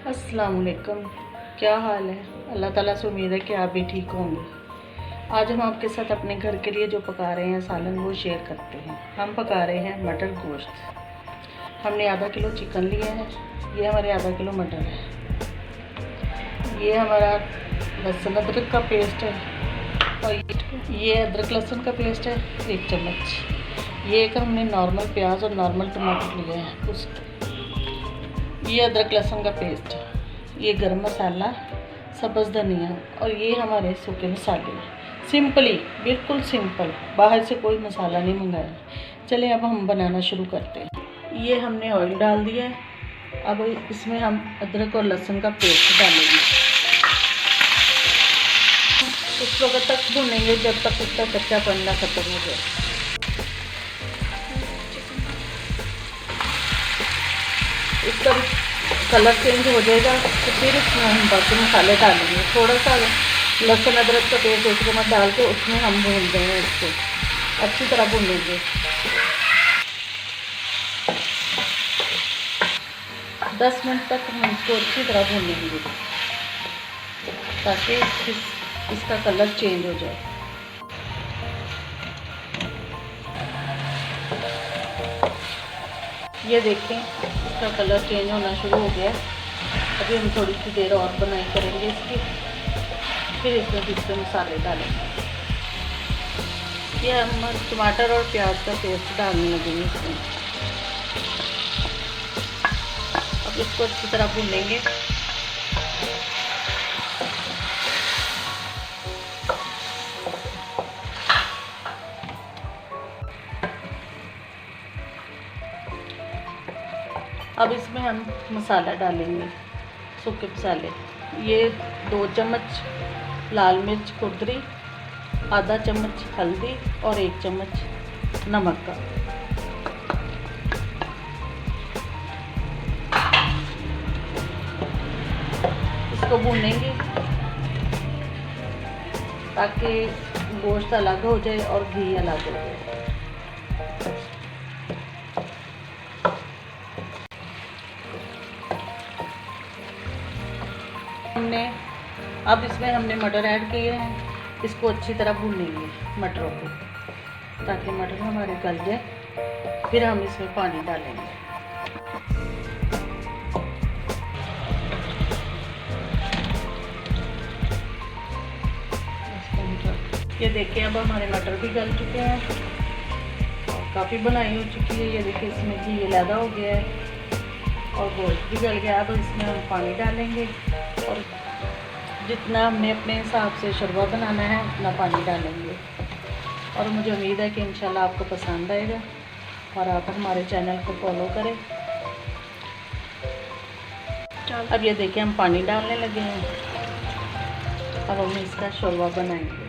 अस्सलाम वालेकुम। क्या हाल है? अल्लाह ताला से उम्मीद है कि आप भी ठीक होंगे। आज हम आपके साथ अपने घर के लिए जो पका रहे हैं सालन वो शेयर करते हैं। हम पका रहे हैं मटर गोश्त। हमने आधा किलो चिकन लिया है, ये हमारे आधा किलो मटर है, ये हमारा लहसुन अदरक का पेस्ट है और ये अदरक लहसुन का पेस्ट है 1 चम्मच। ये एक हमने नॉर्मल प्याज और नॉर्मल टमाटर लिए हैं ये अदरक लहसुन का पेस्ट, ये गरम मसाला, सब्ज़ धनिया और ये हमारे सूखे मसाले। सिंपली, बिल्कुल सिंपल, बाहर से कोई मसाला नहीं मंगाया। चलिए अब हम बनाना शुरू करते हैं। ये हमने ऑयल डाल दिया है। अब इसमें हम अदरक और लहसुन का पेस्ट डालेंगे। उस वक्त तक भूनेंगे जब तक उसका कच्चापन ना खत्म हो जाए। इसका कलर चेंज हो जाएगा तो फिर इसमें हम बाकी मसाले डालेंगे। थोड़ा सा लहसुन अदरक का पेस्ट एक चम्मच डाल के उसमें हम भून देंगे, इसको अच्छी तरह भूनेंगे। 10 मिनट तक हम इसको अच्छी तरह भूनेंगे ताकि इसका कलर चेंज हो जाए। ये देखें, इसका कलर चेंज होना शुरू हो गया। अभी हम थोड़ी सी देर और बनाई करेंगे इसकी, फिर इसमें दूसरे मसाले डालेंगे। ये हम टमाटर और प्याज का पेस्ट डालने लगेंगे इसमें। अब इसको अच्छी तरह भूनेंगे। अब इसमें हम मसाला डालेंगे, सूखे मसाले। ये 2 चम्मच लाल मिर्च कुदरी, आधा चम्मच हल्दी और 1 चम्मच नमक का। इसको भूनेंगे ताकि गोश्त अलग हो जाए और घी अलग हो जाए। अब इसमें हमने मटर ऐड किए हैं। इसको अच्छी तरह भूनेंगे मटरों को ताकि मटर हमारे गल जाए। फिर हम इसमें पानी डालेंगे। ये देखिए, अब हमारे मटर भी गल चुके हैं और काफ़ी बनाई हो चुकी है। ये देखिए, इसमें घी अलहदा हो गया है और गोश्त भी गल गया। अब इसमें हम पानी डालेंगे और जितना हमने अपने हिसाब से शोरबा बनाना है उतना पानी डालेंगे। और मुझे उम्मीद है कि इंशाल्लाह आपको पसंद आएगा और आप हमारे चैनल को फॉलो करें। अब ये देखिए, हम पानी डालने लगे हैं। अब हम इसका शोरबा बनाएंगे,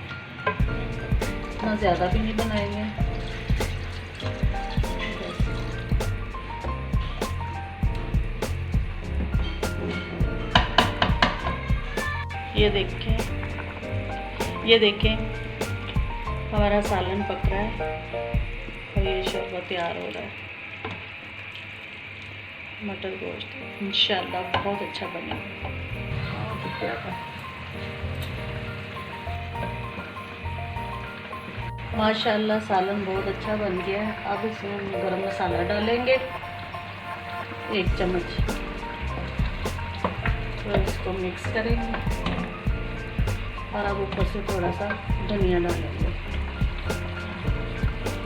इतना ज़्यादा भी नहीं बनाएंगे। ये देखें हमारा सालन पक रहा है और ये शोरबा तैयार हो रहा है। मटर गोश्त इंशाल्लाह बहुत अच्छा बनेगा। माशाल्लाह सालन बहुत अच्छा बन गया है। अब इसमें हम गरम मसाला डालेंगे 1 चम्मच, तो इसको मिक्स करेंगे और अब ऊपर से थोड़ा सा धनिया डालेंगे।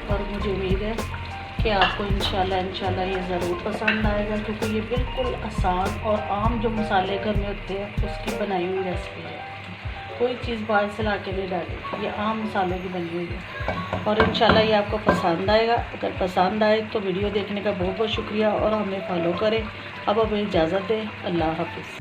और मुझे उम्मीद है कि आपको इंशाल्लाह ये ज़रूर पसंद आएगा, क्योंकि ये बिल्कुल आसान और आम जो मसाले घर में होते हैं उसकी बनाई हुई रेसिपी है। कोई चीज़ बाहर से ला के नहीं डाली, ये आम मसालों की बनी हुई है और इंशाल्लाह ये आपको पसंद आएगा। अगर पसंद आए तो वीडियो देखने का बहुत बहुत शुक्रिया और हमें फॉलो करें। अब हमें इजाज़त दें। अल्लाह हाफ़िज़।